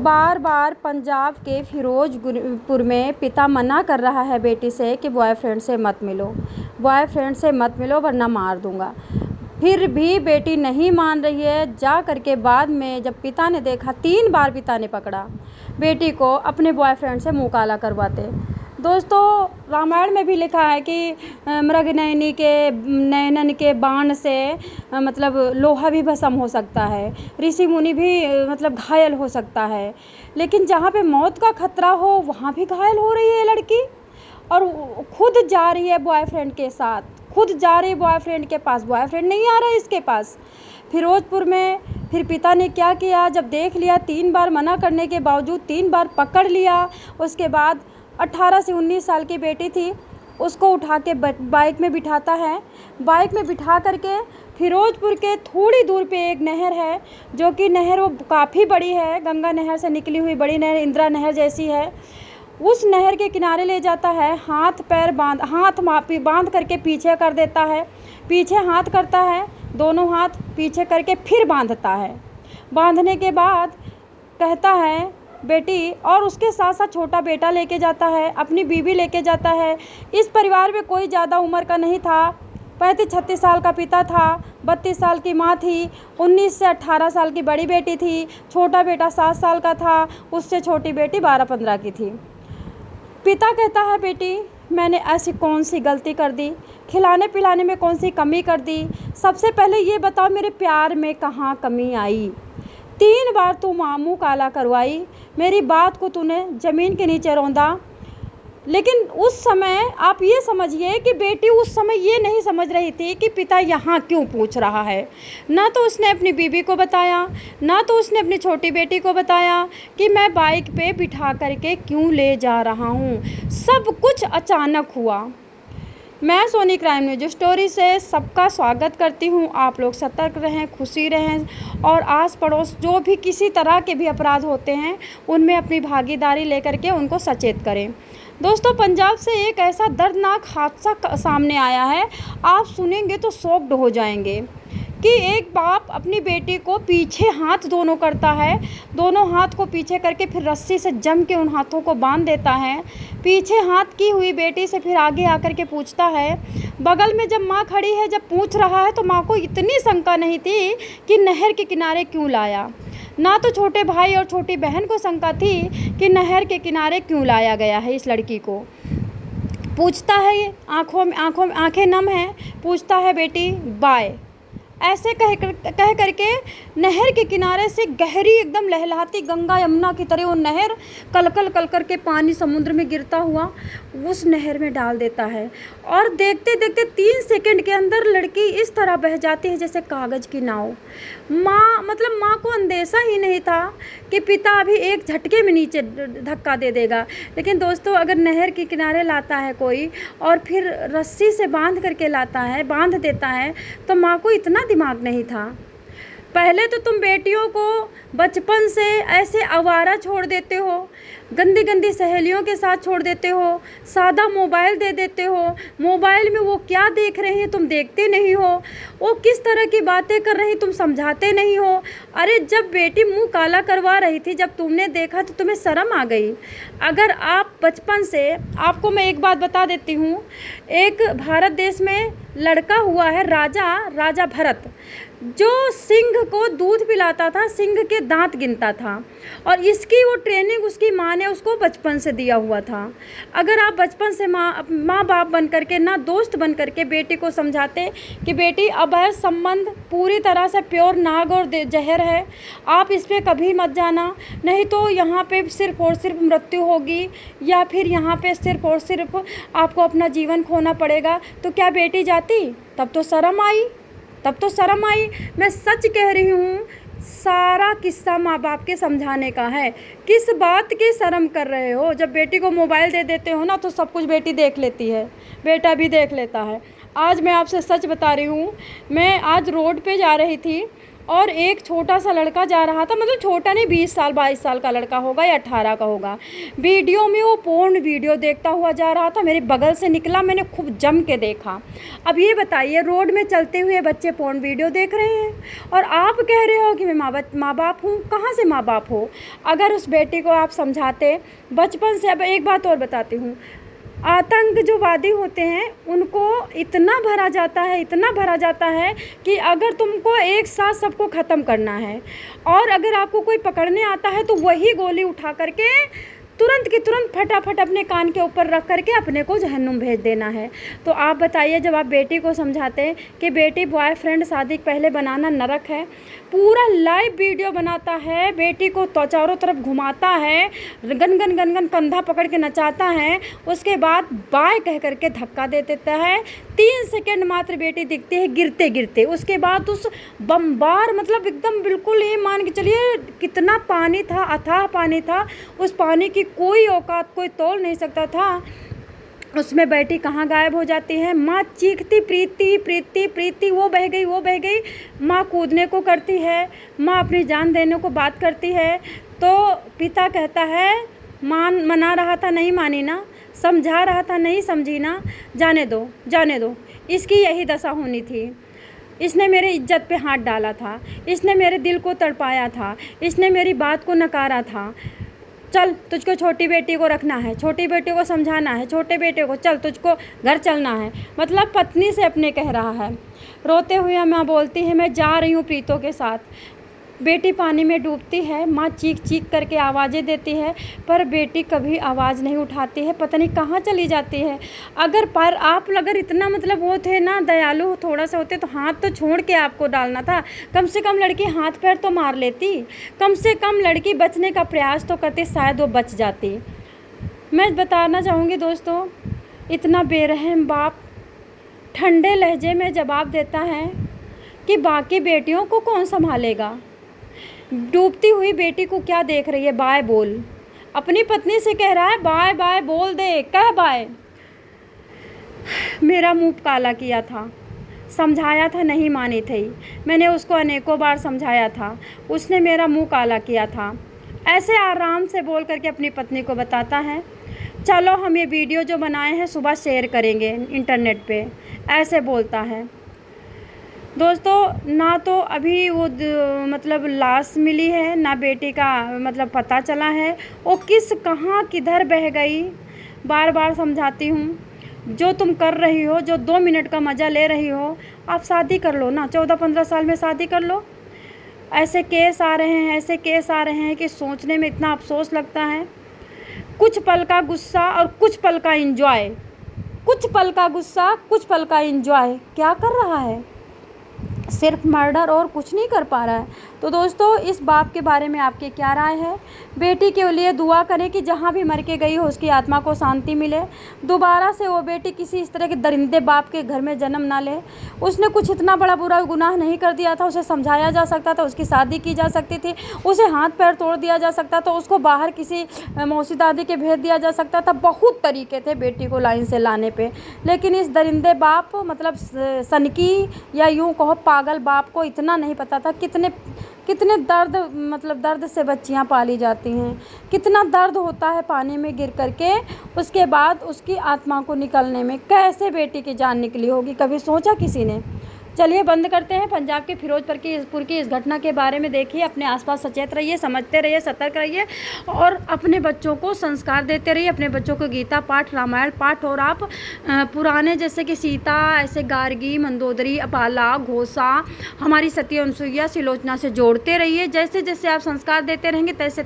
बार बार पंजाब के फिरोजपुर में पिता मना कर रहा है बेटी से कि बॉयफ्रेंड से मत मिलो, बॉयफ्रेंड से मत मिलो वरना मार दूंगा। फिर भी बेटी नहीं मान रही है। जा करके बाद में जब पिता ने देखा, 3 बार पिता ने पकड़ा बेटी को अपने बॉयफ्रेंड से मुँह काला करवाते। दोस्तों, रामायण में भी लिखा है कि मृगनयनी के नयनन के बाण से मतलब लोहा भी भस्म हो सकता है, ऋषि मुनि भी मतलब घायल हो सकता है। लेकिन जहाँ पे मौत का खतरा हो वहाँ भी घायल हो रही है लड़की, और खुद जा रही है बॉयफ्रेंड के साथ, खुद जा रही है बॉयफ्रेंड के पास, बॉयफ्रेंड नहीं आ रहा है इसके पास फिरोजपुर में। फिर पिता ने क्या किया, जब देख लिया 3 बार मना करने के बावजूद 3 बार पकड़ लिया, उसके बाद 18 से 19 साल की बेटी थी, उसको उठा के बाइक में बिठाता है। बाइक में बिठा करके फिरोजपुर के थोड़ी दूर पे एक नहर है, जो कि नहर वो काफ़ी बड़ी है, गंगा नहर से निकली हुई बड़ी नहर, इंदिरा नहर जैसी है। उस नहर के किनारे ले जाता है, हाथ बांध करके पीछे कर देता है, पीछे हाथ करता है, दोनों हाथ पीछे करके फिर बांधता है। बांधने के बाद कहता है बेटी, और उसके साथ साथ छोटा बेटा लेके जाता है, अपनी बीवी लेके जाता है। इस परिवार में कोई ज़्यादा उम्र का नहीं था, 35-36 साल का पिता था, 32 साल की माँ थी, 19 से 18 साल की बड़ी बेटी थी, छोटा बेटा 7 साल का था, उससे छोटी बेटी 12-15 की थी। पिता कहता है बेटी, मैंने ऐसी कौन सी गलती कर दी, खिलाने पिलाने में कौन सी कमी कर दी, सबसे पहले ये बताओ मेरे प्यार में कहाँ कमी आई। 3 बार तू मुँह काला करवाई, मेरी बात को तूने ज़मीन के नीचे रौंदा। लेकिन उस समय आप ये समझिए कि बेटी उस समय ये नहीं समझ रही थी कि पिता यहाँ क्यों पूछ रहा है। ना तो उसने अपनी बीवी को बताया, ना तो उसने अपनी छोटी बेटी को बताया कि मैं बाइक पे बिठा करके क्यों ले जा रहा हूँ। सब कुछ अचानक हुआ। मैं सोनी क्राइम न्यूज स्टोरी से सबका स्वागत करती हूँ। आप लोग सतर्क रहें, खुशी रहें, और आस पड़ोस जो भी किसी तरह के भी अपराध होते हैं उनमें अपनी भागीदारी लेकर के उनको सचेत करें। दोस्तों, पंजाब से एक ऐसा दर्दनाक हादसा सामने आया है, आप सुनेंगे तो शॉक्ड हो जाएंगे कि एक बाप अपनी बेटी को पीछे हाथ दोनों करता है, दोनों हाथ को पीछे करके फिर रस्सी से जम के उन हाथों को बांध देता है। पीछे हाथ की हुई बेटी से फिर आगे आकर के पूछता है। बगल में जब माँ खड़ी है, जब पूछ रहा है, तो माँ को इतनी शंका नहीं थी कि नहर के किनारे क्यों लाया। ना तो छोटे भाई और छोटी बहन को शंका थी कि नहर के किनारे क्यों लाया गया है इस लड़की को। पूछता है, आंखें नम हैं, पूछता है बेटी बाय। ऐसे कह करके नहर के किनारे से गहरी एकदम लहलहाती गंगा यमुना की तरह वो नहर कलकल कल कर के पानी समुद्र में गिरता हुआ उस नहर में डाल देता है। और देखते देखते 3 सेकंड के अंदर लड़की इस तरह बह जाती है जैसे कागज़ की नाव। माँ को अंदेशा ही नहीं था कि पिता अभी एक झटके में नीचे धक्का दे देगा। लेकिन दोस्तों, अगर नहर के किनारे लाता है कोई और फिर रस्सी से बांध करके लाता है, बांध देता है, तो माँ को इतना दिमाग नहीं था। पहले तो तुम बेटियों को बचपन से ऐसे आवारा छोड़ देते हो, गंदी गंदी सहेलियों के साथ छोड़ देते हो, सादा मोबाइल दे देते हो, मोबाइल में वो क्या देख रहे हैं तुम देखते नहीं हो, वो किस तरह की बातें कर रही तुम समझाते नहीं हो। अरे जब बेटी मुंह काला करवा रही थी, जब तुमने देखा तो तुम्हें शर्म आ गई। अगर आप बचपन से, आपको मैं एक बात बता देती हूँ, एक भारत देश में लड़का हुआ है राजा भरत, जो सिंह को दूध पिलाता था, सिंह के दांत गिनता था, और इसकी वो ट्रेनिंग उसकी माँ ने उसको बचपन से दिया हुआ था। अगर आप बचपन से माँ बाप बन करके, ना दोस्त बन करके बेटी को समझाते कि बेटी अवैध संबंध पूरी तरह से प्योर नाग और जहर है, आप इस पर कभी मत जाना, नहीं तो यहाँ पे सिर्फ और सिर्फ मृत्यु होगी, या फिर यहाँ पे सिर्फ और सिर्फ आपको अपना जीवन खोना पड़ेगा, तो क्या बेटी जाती? तब तो शर्म आई। मैं सच कह रही हूँ, सारा किस्सा माँ बाप के समझाने का है। किस बात की शर्म कर रहे हो? जब बेटी को मोबाइल दे देते हो ना, तो सब कुछ बेटी देख लेती है, बेटा भी देख लेता है। आज मैं आपसे सच बता रही हूँ, मैं आज रोड पे जा रही थी और एक छोटा सा लड़का जा रहा था, मतलब छोटा नहीं, 20 साल 22 साल का लड़का होगा या 18 का होगा। वीडियो में वो पोर्न वीडियो देखता हुआ जा रहा था, मेरे बगल से निकला, मैंने खूब जम के देखा। अब ये बताइए, रोड में चलते हुए बच्चे पोर्न वीडियो देख रहे हैं और आप कह रहे हो कि मैं माँ बाप हूँ। कहाँ से माँ बाप हो? अगर उस बेटी को आप समझाते बचपन से। अब एक बात और बताती हूँ, आतंकवादी होते हैं उनको इतना भरा जाता है कि अगर तुमको एक साथ सबको ख़त्म करना है और अगर आपको कोई पकड़ने आता है तो वही गोली उठा करके तुरंत की तुरंत फटाफट अपने कान के ऊपर रख करके अपने को जहन्नुम भेज देना है। तो आप बताइए, जब आप बेटी को समझाते कि बेटी बॉयफ्रेंड शादी पहले बनाना नरक है, पूरा लाइव वीडियो बनाता है, बेटी को तो चारों तरफ घुमाता है, गन गन गन गन कंधा पकड़ के नचाता है, उसके बाद बाय कह करके धक्का दे देता है। 3 सेकंड मात्र बेटी दिखती है गिरते गिरते, उसके बाद उस बम्बार, मतलब एकदम बिल्कुल ये मान के चलिए कितना पानी था, अथाह पानी था, उस पानी की कोई औकात कोई तोल नहीं सकता था। उसमें बेटी कहाँ गायब हो जाती है। माँ चीखती, प्रीति प्रीति प्रीति, वो बह गई। माँ कूदने को करती है, माँ अपनी जान देने को बात करती है, तो पिता कहता है मना रहा था नहीं मानी ना, समझा रहा था नहीं समझी ना, जाने दो। इसकी यही दशा होनी थी। इसने मेरे इज्जत पे हाथ डाला था, इसने मेरे दिल को तड़पाया था, इसने मेरी बात को नकारा था। चल तुझको छोटी बेटी को रखना है, छोटी बेटी को समझाना है, छोटे बेटे को चल तुझको घर चलना है। मतलब पत्नी से अपने कह रहा है। रोते हुए माँ बोलती है मैं जा रही हूँ प्रीतों के साथ। बेटी पानी में डूबती है, माँ चीख चीख करके आवाज़ें देती है, पर बेटी कभी आवाज़ नहीं उठाती है, पता नहीं कहाँ चली जाती है। आप अगर इतना मतलब वो थे ना, दयालु थोड़ा सा होते तो हाथ तो छोड़ के आपको डालना था। कम से कम लड़की हाथ पैर तो मार लेती, कम से कम लड़की बचने का प्रयास तो करती, शायद वो बच जाती। मैं बताना चाहूँगी दोस्तों, इतना बेरहम बाप ठंडे लहजे में जवाब देता है कि बाकी बेटियों को कौन संभालेगा। डूबती हुई बेटी को क्या देख रही है? बाय बोल। अपनी पत्नी से कह रहा है बाय बाय बोल दे, कह बाय। मेरा मुंह काला किया था, समझाया था नहीं मानी थी, मैंने उसको अनेकों बार समझाया था, उसने मेरा मुंह काला किया था। ऐसे आराम से बोल करके अपनी पत्नी को बताता है चलो हम ये वीडियो जो बनाए हैं सुबह शेयर करेंगे इंटरनेट पे, ऐसे बोलता है। दोस्तों, ना तो अभी वो मतलब लाश मिली है, ना बेटी का मतलब पता चला है वो कहाँ किधर बह गई। बार बार समझाती हूँ, जो तुम कर रही हो, जो 2 मिनट का मज़ा ले रही हो, आप शादी कर लो ना, 14-15 साल में शादी कर लो। ऐसे केस आ रहे हैं कि सोचने में इतना अफसोस लगता है। कुछ पल का गुस्सा और कुछ पल का एंजॉय, क्या कर रहा है? सिर्फ मर्डर और कुछ नहीं कर पा रहा है। तो दोस्तों, इस बाप के बारे में आपकी क्या राय है? बेटी के लिए दुआ करें कि जहाँ भी मर के गई हो उसकी आत्मा को शांति मिले, दोबारा से वो बेटी किसी इस तरह के दरिंदे बाप के घर में जन्म ना ले। उसने कुछ इतना बड़ा बुरा गुनाह नहीं कर दिया था, उसे समझाया जा सकता था, उसकी शादी की जा सकती थी, उसे हाथ पैर तोड़ दिया जा सकता था, उसको बाहर किसी मौसी दादी के भेज दिया जा सकता था। बहुत तरीके थे बेटी को लाइन से लाने पे, लेकिन इस दरिंदे बाप मतलब सनकी या यूँ कहो पागल बाप को इतना नहीं पता था कितने दर्द से बच्चियां पाली जाती हैं, कितना दर्द होता है पानी में गिर करके, उसके बाद उसकी आत्मा को निकलने में कैसे बेटी की जान निकली होगी, कभी सोचा किसी ने? चलिए बंद करते हैं। पंजाब के फिरोजपुर की इस घटना के बारे में देखिए, अपने आसपास सचेत रहिए, समझते रहिए, सतर्क रहिए और अपने बच्चों को संस्कार देते रहिए, अपने बच्चों को गीता पाठ, रामायण पाठ और आप पुराने जैसे कि सीता, ऐसे गार्गी, मंदोदरी, अपाला, घोषा, हमारी सती अनुसुईया, सिलोचना से जोड़ते रहिए। जैसे जैसे आप संस्कार देते रहेंगे तैसे